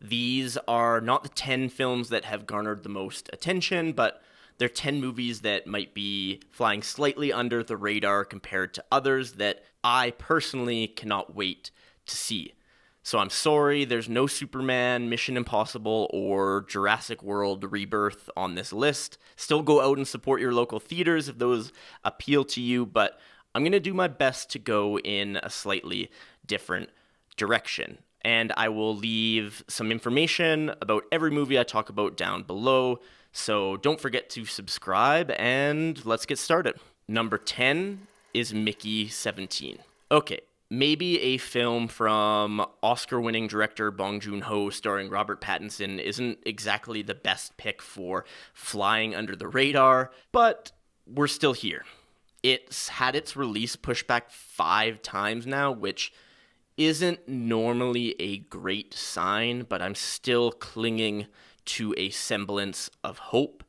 These are not the 10 films that have garnered the most attention, but they're 10 movies that might be flying slightly under the radar compared to others that I personally cannot wait to see. So I'm sorry, there's no Superman, Mission Impossible, or Jurassic World Rebirth on this list. Still go out and support your local theaters if those appeal to you, but I'm going to do my best to go in a slightly different direction. And I will leave some information about every movie I talk about down below, so don't forget to subscribe, and let's get started. Number 10 is Mickey 17. Okay, maybe a film from Oscar-winning director Bong-Joon Ho starring Robert Pattinson isn't exactly the best pick for flying under the radar, but we're still here. It's had its release pushed back 5 times now, which isn't normally a great sign, but I'm still clinging to a semblance of hope.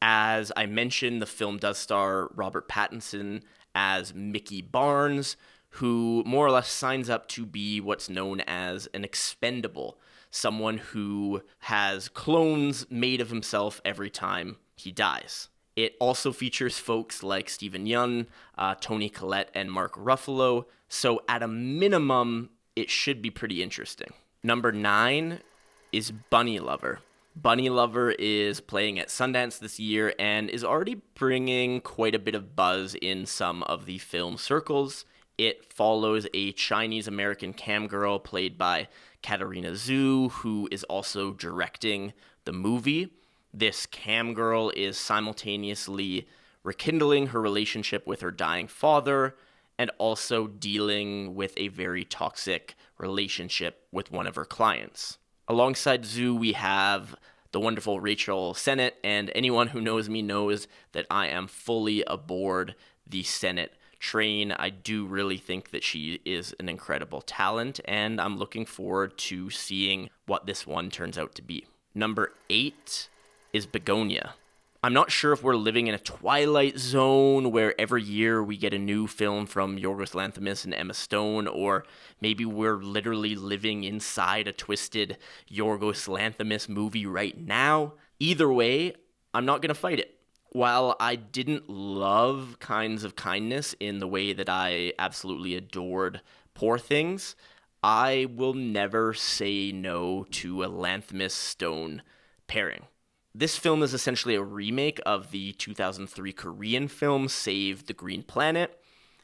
As I mentioned, the film does star Robert Pattinson as Mickey Barnes, who more or less signs up to be what's known as an expendable, someone who has clones made of himself every time he dies. It also features folks like Steven Yeun, Toni, Collette, and Mark Ruffalo, so at a minimum, it should be pretty interesting. Number 9 is Bunnylovr. Bunnylovr is playing at Sundance this year and is already bringing quite a bit of buzz in some of the film circles. It follows a Chinese-American cam girl played by Katarina Zhu, who is also directing the movie. This cam girl is simultaneously rekindling her relationship with her dying father and also dealing with a very toxic relationship with one of her clients. Alongside Zhu, we have the wonderful Rachel Sennott, and anyone who knows me knows that I am fully aboard the Sennott train. I do really think that she is an incredible talent, and I'm looking forward to seeing what this one turns out to be. Number 8 is Bugonia. I'm not sure if we're living in a twilight zone where every year we get a new film from Yorgos Lanthimos and Emma Stone, or maybe we're literally living inside a twisted Yorgos Lanthimos movie right now. Either way, I'm not going to fight it. While I didn't love Kinds of Kindness in the way that I absolutely adored Poor Things, I will never say no to a Lanthimos Stone pairing. This film is essentially a remake of the 2003 Korean film Save the Green Planet,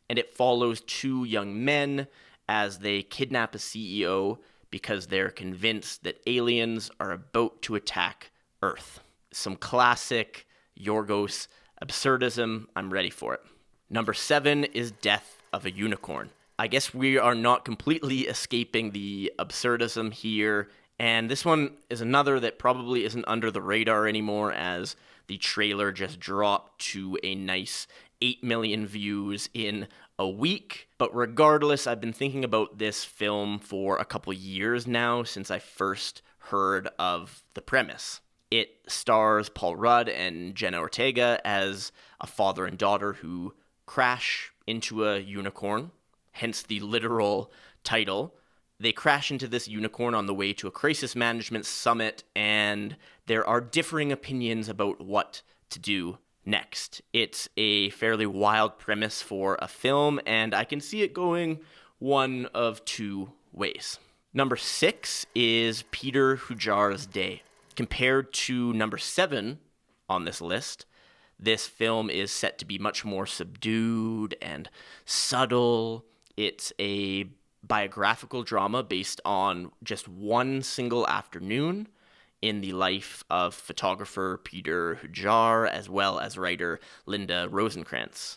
and it follows 2 young men as they kidnap a CEO because they're convinced that aliens are about to attack Earth. Some classic Yorgos absurdism. I'm ready for it. Number 7 is Death of a Unicorn. I guess we are not completely escaping the absurdism here. And this one is another that probably isn't under the radar anymore, as the trailer just dropped to a nice 8 million views in a week. But regardless, I've been thinking about this film for a couple years now since I first heard of the premise. It stars Paul Rudd and Jenna Ortega as a father and daughter who crash into a unicorn, hence the literal title. They crash into this unicorn on the way to a crisis management summit, and there are differing opinions about what to do next. It's a fairly wild premise for a film, and I can see it going one of 2 ways. Number 6 is Peter Hujar's Day. Compared to number 7 on this list, this film is set to be much more subdued and subtle. It's a biographical drama based on just one single afternoon in the life of photographer Peter Hujar as well as writer Linda Rosenkrantz.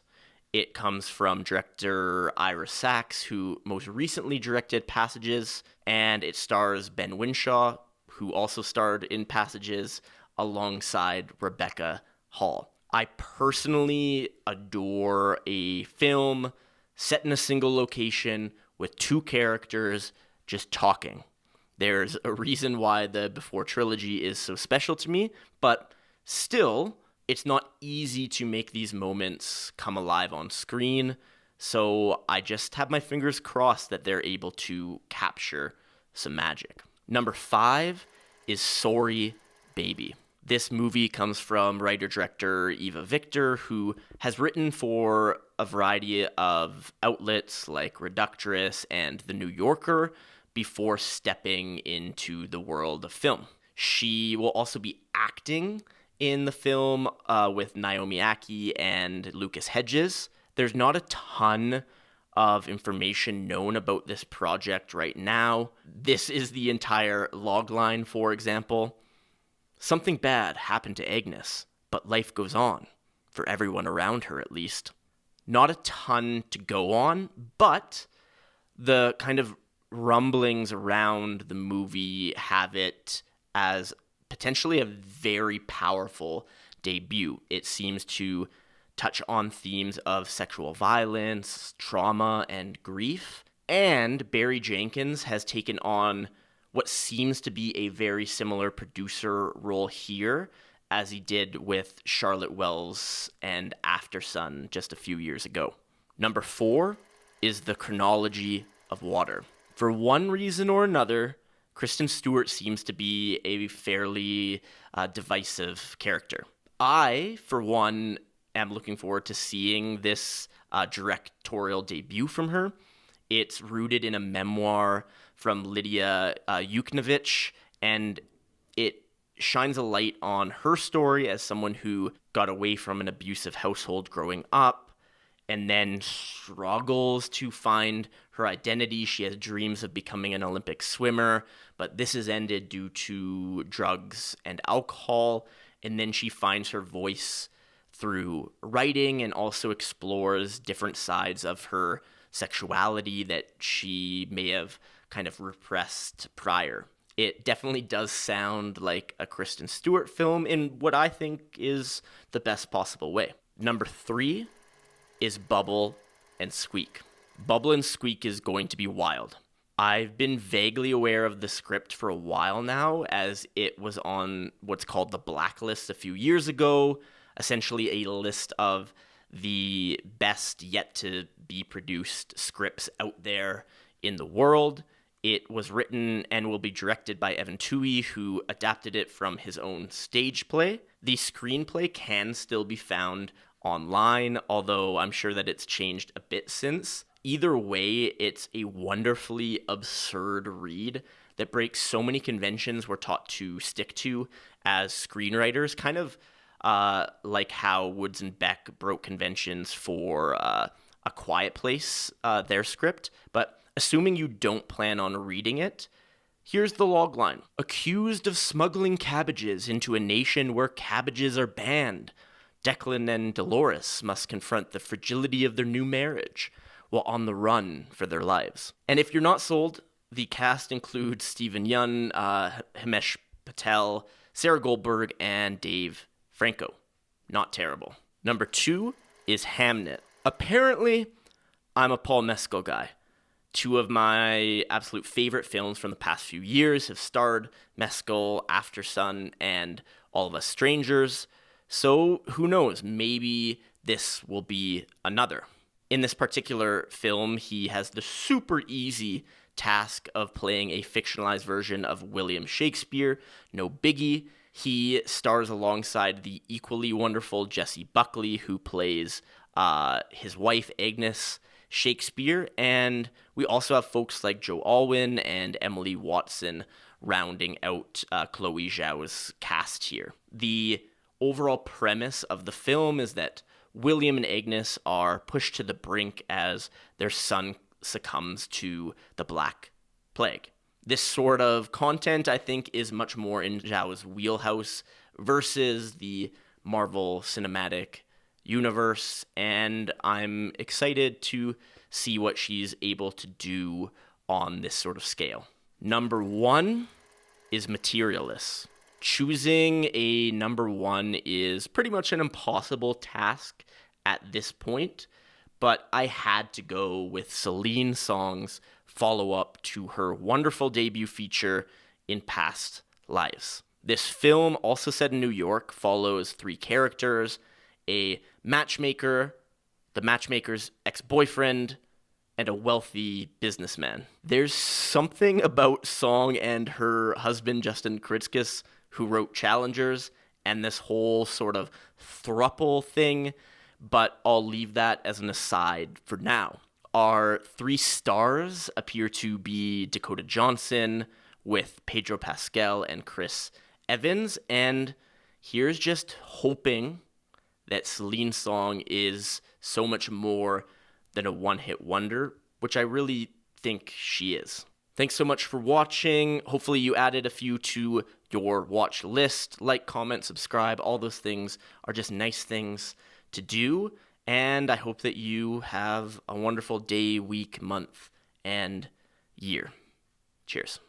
It comes from director Ira Sachs, who most recently directed Passages, and it stars Ben Winshaw, who also starred in Passages, alongside Rebecca Hall. I personally adore a film set in a single location with 2 characters just talking. There's a reason why the Before trilogy is so special to me, but still, it's not easy to make these moments come alive on screen, so I just have my fingers crossed that they're able to capture some magic. Number 5 is Sorry, Baby. This movie comes from writer-director Eva Victor, who has written for a variety of outlets like Reductress and The New Yorker before stepping into the world of film. She will also be acting in the film with Naomi Ackie and Lucas Hedges. There's not a ton of information known about this project right now. This is the entire logline, for example. Something bad happened to Agnes, but life goes on, for everyone around her at least. Not a ton to go on, but the kind of rumblings around the movie have it as potentially a very powerful debut. It seems to touch on themes of sexual violence, trauma, and grief. And Barry Jenkins has taken on what seems to be a very similar producer role here as he did with Charlotte Wells and Aftersun just a few years ago. Number 4 is The Chronology of Water. For one reason or another, Kristen Stewart seems to be a fairly divisive character. I, for one, am looking forward to seeing this directorial debut from her. It's rooted in a memoir from Lydia Yuknovich, and it shines a light on her story as someone who got away from an abusive household growing up and then struggles to find her identity. She has dreams of becoming an Olympic swimmer, but this has ended due to drugs and alcohol, and then she finds her voice through writing and also explores different sides of her sexuality that she may have kind of repressed prior. It definitely does sound like a Kristen Stewart film in what I think is the best possible way. Number 3 is Bubble and Squeak. Bubble and Squeak is going to be wild. I've been vaguely aware of the script for a while now, as it was on what's called the Blacklist a few years ago, essentially a list of the best yet to be produced scripts out there in the world. It was written and will be directed by Evan Toohey, who adapted it from his own stage play. The screenplay can still be found online, although I'm sure that it's changed a bit since. Either way, it's a wonderfully absurd read that breaks so many conventions we're taught to stick to as screenwriters, kind of like how Woods and Beck broke conventions for A Quiet Place, their script. But assuming you don't plan on reading it, here's the logline. Accused of smuggling cabbages into a nation where cabbages are banned, Declan and Dolores must confront the fragility of their new marriage while on the run for their lives. And if you're not sold, the cast includes Stephen Yeun, Himesh Patel, Sarah Goldberg, and Dave Franco. Not terrible. Number 2 is Hamnet. Apparently, I'm a Paul Mescal guy. 2 of my absolute favorite films from the past few years have starred Mescal, Aftersun, and All of Us Strangers. So who knows, maybe this will be another. In this particular film, he has the super easy task of playing a fictionalized version of William Shakespeare. No biggie. He stars alongside the equally wonderful Jessie Buckley, who plays his wife, Agnes Shakespeare. And we also have folks like Joe Alwyn and Emily Watson rounding out Chloe Zhao's cast here. The overall premise of the film is that William and Agnes are pushed to the brink as their son succumbs to the Black Plague. This sort of content, I think, is much more in Zhao's wheelhouse versus the Marvel Cinematic Universe, and I'm excited to see what she's able to do on this sort of scale. Number 1 is Materialists. Choosing a number 1 is pretty much an impossible task at this point, but I had to go with Celine Song's follow-up to her wonderful debut feature in Past Lives. This film, also set in New York, follows 3 characters: a matchmaker, the matchmaker's ex-boyfriend, and a wealthy businessman. There's something about Song and her husband, Justin Kritzkis, who wrote Challengers, and this whole sort of thruple thing, but I'll leave that as an aside for now. Our 3 stars appear to be Dakota Johnson with Pedro Pascal and Chris Evans, and here's just hoping that Celine Song is so much more than a one-hit wonder, which I really think she is. Thanks so much for watching. Hopefully you added a few to your watch list. Like, comment, subscribe. All those things are just nice things to do. And I hope that you have a wonderful day, week, month, and year. Cheers.